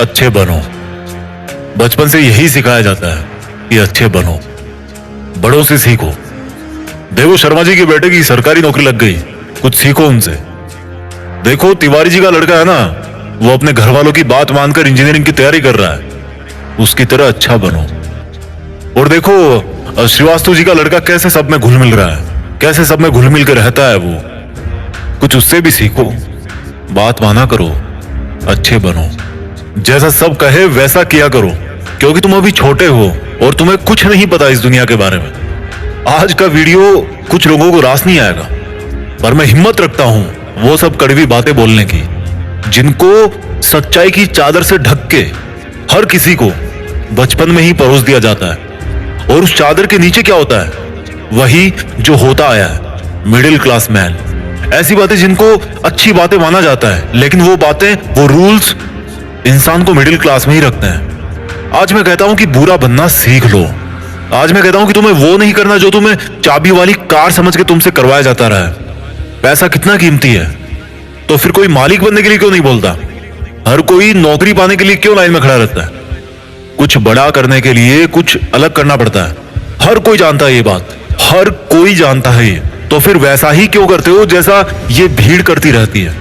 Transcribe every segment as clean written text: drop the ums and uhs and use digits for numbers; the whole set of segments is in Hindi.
अच्छे बनो। बचपन से यही सिखाया जाता है कि अच्छे बनो, बड़ों से सीखो। देखो शर्मा जी के बेटे की सरकारी नौकरी लग गई, कुछ सीखो उनसे। देखो तिवारी जी का लड़का है ना, वो अपने घर वालों की बात मानकर इंजीनियरिंग की तैयारी कर रहा है, उसकी तरह अच्छा बनो। और देखो श्रीवास्तव जी का लड़का कैसे सब में घुल मिल रहा है, कैसे सब में घुल मिल कर रहता है, वो कुछ उससे भी सीखो। बात माना करो, अच्छे बनो, जैसा सब कहे वैसा किया करो, क्योंकि तुम अभी छोटे हो और तुम्हें कुछ नहीं पता इस दुनिया के बारे में। आज का वीडियो कुछ लोगों को रास नहीं आएगा, पर मैं हिम्मत रखता हूं वो सब कड़वी बातें बोलने की, जिनको सच्चाई की चादर से ढक के हर किसी को बचपन में ही परोस दिया जाता है। और उस चादर के नीचे क्या होता है, वही जो होता आया है, मिडिल क्लास मैन। ऐसी बातें जिनको अच्छी बातें माना जाता है, लेकिन वो बातें, वो रूल्स इंसान को मिडिल क्लास में ही रखते हैं। आज मैं कहता हूं कि बुरा बनना सीख लो। आज मैं कहता हूं कि तुम्हें वो नहीं करना जो तुम्हें चाबी वाली कार समझ के तुमसे करवाया जाता रहा है। पैसा कितना कीमती है, तो फिर कोई मालिक बनने के लिए क्यों नहीं बोलता? हर कोई नौकरी पाने के लिए क्यों लाइन में खड़ा रहता है? कुछ बड़ा करने के लिए कुछ अलग करना पड़ता है। हर कोई जानता है ये बात, हर कोई जानता है ये। तो फिर वैसा ही क्यों करते हो जैसा ये भीड़ करती रहती है?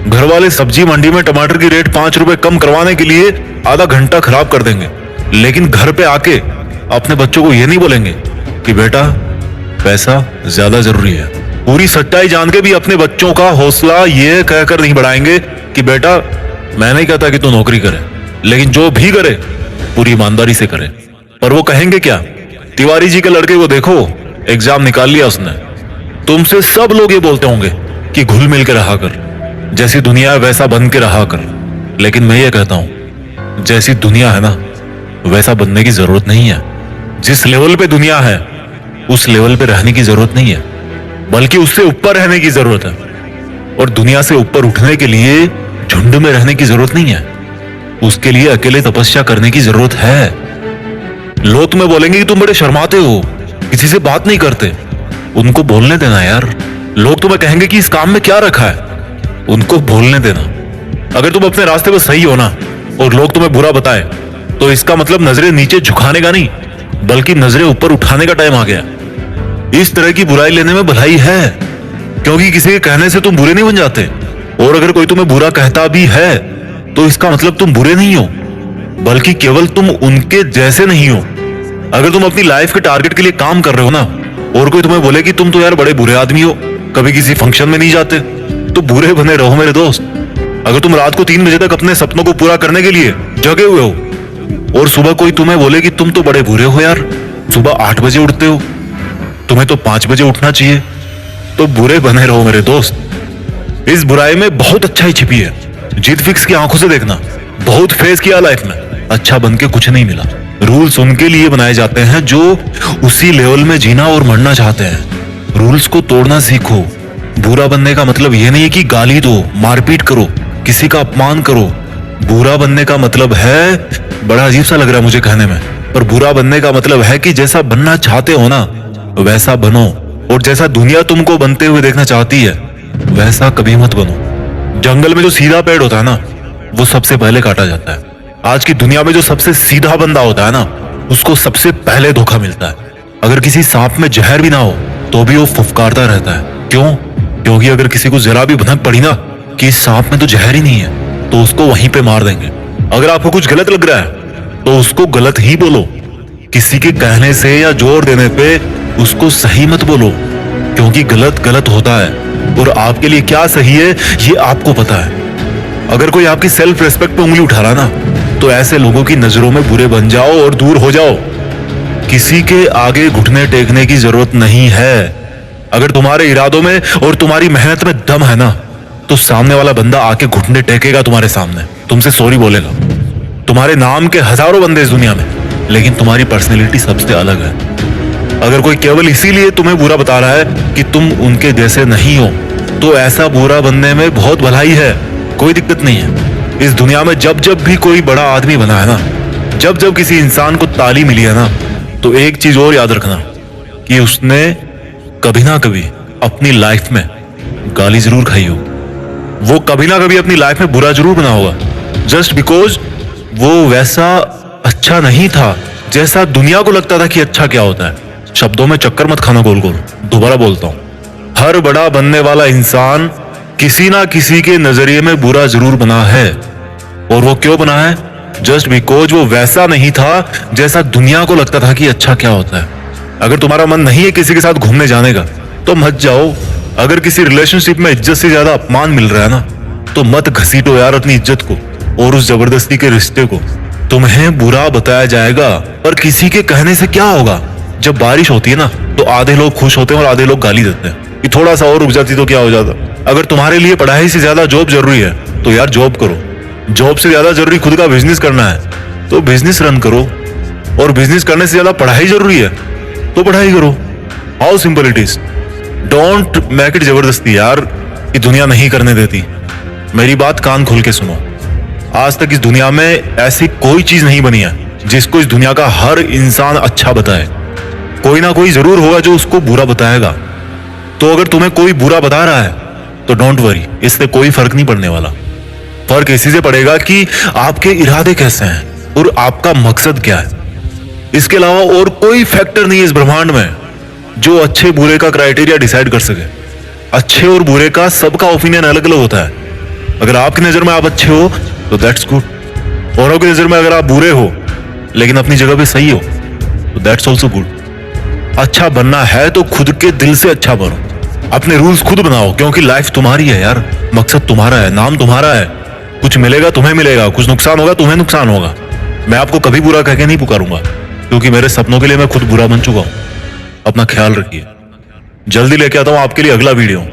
घर वाले सब्जी मंडी में टमाटर की रेट 5 रुपए कम करवाने के लिए आधा घंटा खराब कर देंगे, लेकिन घर पे आके अपने बच्चों को ये नहीं बोलेंगे कि बेटा पैसा ज्यादा जरूरी है। पूरी सच्चाई जान के भी अपने बच्चों का हौसला ये कहकर नहीं बढ़ाएंगे कि बेटा मैं नहीं कहता कि तू नौकरी करे, लेकिन जो भी करे पूरी ईमानदारी से करे। पर वो कहेंगे क्या? तिवारी जी के लड़के को देखो, एग्जाम निकाल लिया उसने। तुमसे सब लोग ये बोलते होंगे कि घुल मिल के रहा कर, जैसी दुनिया है वैसा बन के रहा कर। लेकिन मैं ये कहता हूं, जैसी दुनिया है ना वैसा बनने की जरूरत नहीं है। जिस लेवल पे दुनिया है उस लेवल पे रहने की जरूरत नहीं है, बल्कि उससे ऊपर रहने की जरूरत है। और दुनिया से ऊपर उठने के लिए झुंड में रहने की जरूरत नहीं है, उसके लिए अकेले तपस्या करने की जरूरत है। लोग तुम्हें बोलेंगे कि तुम बड़े शर्माते हो, किसी से बात नहीं करते। उनको बोलने देना यार। लोग तुम्हें कहेंगे कि इस काम में क्या रखा है, उनको बोलने देना। अगर तुम अपने रास्ते पर सही हो ना और लोग तुम्हें बुरा बताए, तो इसका मतलब नजरें नीचे झुकाने का नहीं, बल्कि नजरें ऊपर उठाने का टाइम आ गया। इस तरह की बुराई लेने में भलाई है, क्योंकि किसी के कहने से तुम बुरे नहीं बन जाते। और अगर कोई तुम्हें बुरा कहता भी है तो इसका मतलब तुम बुरे नहीं हो, बल्कि केवल तुम उनके जैसे नहीं हो। अगर तुम अपनी लाइफ के टारगेट के लिए काम कर रहे हो ना, और कोई तुम्हें बोले कि तुम तो यार बड़े बुरे आदमी हो, कभी किसी फंक्शन में नहीं जाते, तो बुरे बने रहो मेरे दोस्त। अगर तुम रात को 3 बजे तक अपने सपनों को पूरा करने के लिए जगे हुए हो और सुबह कोई तुम्हें बोले कि तुम तो बड़े बुरे हो यार, सुबह 8 बजे उठते हो, तुम्हें तो 5 बजे उठना चाहिए, तो बुरे बने रहो मेरे दोस्त। इस बुराई में बहुत अच्छाई छिपी है। जीत फिक्स की आंखों से देखना। बहुत फेस किया लाइफ में, अच्छा बन के कुछ नहीं मिला। रूल्स उनके लिए बनाए जाते हैं जो उसी लेवल में जीना और मरना चाहते हैं। रूल्स को तोड़ना सीखो। बुरा बनने का मतलब यह नहीं है कि गाली दो, मारपीट करो, किसी का अपमान करो। बुरा बनने का मतलब है, बड़ा अजीब सा लग रहा है मुझे कहने में, पर बुरा बनने का मतलब है कि जैसा बनना चाहते हो ना वैसा बनो, और जैसा दुनिया तुमको बनते हुए देखना चाहती है वैसा कभी मत बनो। जंगल में जो सीधा पेड़ होता है ना वो सबसे पहले काटा जाता है। आज की दुनिया में जो सबसे सीधा बंदा होता है ना उसको सबसे पहले धोखा मिलता है। अगर किसी सांप में जहर भी ना हो तो भी वो फुफकारता रहता है। क्यों? क्योंकि अगर किसी को जरा भी भनक पड़ी ना कि इस सांप में तो जहर ही नहीं है, तो उसको वहीं पे मार देंगे। अगर आपको कुछ गलत लग रहा है तो उसको गलत ही बोलो। किसी के कहने से या जोर देने पे उसको सही मत बोलो, क्योंकि गलत गलत होता है और आपके लिए क्या सही है ये आपको पता है। अगर कोई आपकी सेल्फ रिस्पेक्ट पे उंगली उठा रहा ना, तो ऐसे लोगों की नजरों में बुरे बन जाओ और दूर हो जाओ। किसी के आगे घुटने टेकने की जरूरत नहीं है। अगर तुम्हारे इरादों में और तुम्हारी मेहनत में दम है ना, तो सामने वाला बंदा आके घुटने टेकेगा तुम्हारे सामने, तुमसे सॉरी बोलेगा। तुम्हारे नाम के हजारों बंदे इस दुनिया में, लेकिन तुम्हारी पर्सनैलिटी सबसे अलग है। अगर कोई केवल इसीलिए तुम्हें बुरा बता रहा है कि तुम उनके जैसे नहीं हो, तो ऐसा बुरा बनने में बहुत भलाई है, कोई दिक्कत नहीं है। इस दुनिया में जब जब भी कोई बड़ा आदमी बना है ना, जब जब किसी इंसान को ताली मिली है ना, तो एक चीज और याद रखना कि उसने कभी ना कभी अपनी लाइफ में गाली जरूर खाई हो। वो कभी ना कभी अपनी लाइफ में बुरा जरूर बना होगा, जस्ट बिकॉज वो वैसा अच्छा नहीं था जैसा दुनिया को लगता था कि अच्छा क्या होता है। शब्दों में चक्कर मत खाना गोल गोल। दोबारा बोलता हूं, हर बड़ा बनने वाला इंसान किसी ना किसी के नजरिए में बुरा जरूर बना है। और वो क्यों बना है? जस्ट बिकॉज वो वैसा नहीं था जैसा दुनिया को लगता था कि अच्छा क्या होता है। अगर तुम्हारा मन नहीं है किसी के साथ घूमने जाने का तो मत जाओ। अगर किसी रिलेशनशिप में इज्जत से ज्यादा अपमान मिल रहा है ना तो मत घसीटो यार अपनी इज्जत को और उस जबरदस्ती के रिश्ते को। तुम्हें बुरा बताया जाएगा पर किसी के कहने से क्या होगा। जब बारिश होती है ना तो आधे लोग खुश होते हैं और आधे लोग गाली देते हैं कि थोड़ा सा और रुक जाती तो क्या हो जाता। अगर तुम्हारे लिए पढ़ाई से ज्यादा जॉब जरूरी है तो यार जॉब करो। जॉब से ज्यादा जरूरी खुद का बिजनेस करना है तो बिजनेस रन करो। और बिजनेस करने से ज्यादा पढ़ाई जरूरी है तो पढ़ाई करो। How simple it is. Don't make it जबरदस्ती यार कि दुनिया नहीं करने देती। मेरी बात कान खोल के सुनो। आज तक इस दुनिया में ऐसी कोई चीज नहीं बनी है जिसको इस दुनिया का हर इंसान अच्छा बताए। कोई ना कोई जरूर होगा जो उसको बुरा बताएगा। तो अगर तुम्हें कोई बुरा बता रहा है तो डोंट वरी, इससे कोई फर्क नहीं पड़ने वाला। फर्क इसी से पड़ेगा कि आपके इरादे कैसे हैं और आपका मकसद क्या है। इसके अलावा और कोई फैक्टर नहीं है इस ब्रह्मांड में जो अच्छे बुरे का क्राइटेरिया डिसाइड कर सके। अच्छे और बुरे का सबका ओपिनियन अलग अलग होता है। अगर आपकी नजर में आप अच्छे हो तो दैट्स गुड। औरों की नजर में अगर आप बुरे हो लेकिन अपनी जगह पे सही हो तो दैट्स ऑल्सो गुड। अच्छा बनना है तो खुद के दिल से अच्छा बनो। अपने रूल्स खुद बनाओ क्योंकि लाइफ तुम्हारी है यार। मकसद तुम्हारा है, नाम तुम्हारा है। कुछ मिलेगा तुम्हें मिलेगा, कुछ नुकसान होगा तुम्हें नुकसान होगा। मैं आपको कभी बुरा कह के नहीं पुकारूंगा क्योंकि मेरे सपनों के लिए मैं खुद बुरा बन चुका हूं। अपना ख्याल रखिए। जल्दी लेके आता हूं आपके लिए अगला वीडियो।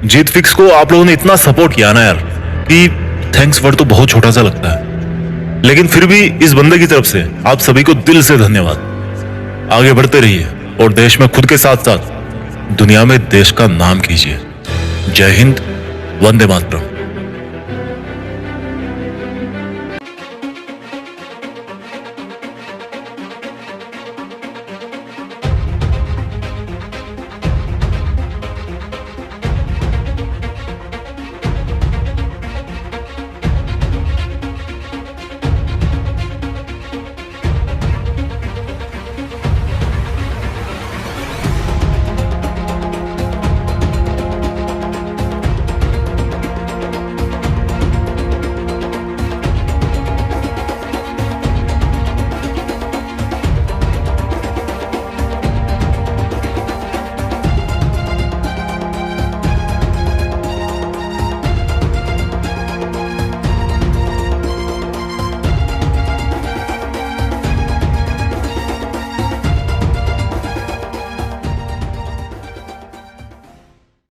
जीत फिक्स को आप लोगों ने इतना सपोर्ट किया ना यार कि थैंक्स वर्ड तो बहुत छोटा सा लगता है, लेकिन फिर भी इस बंदे की तरफ से आप सभी को दिल से धन्यवाद। आगे बढ़ते रहिए और देश में खुद के साथ साथ दुनिया में देश का नाम कीजिए। जय हिंद, वंदे मातरम।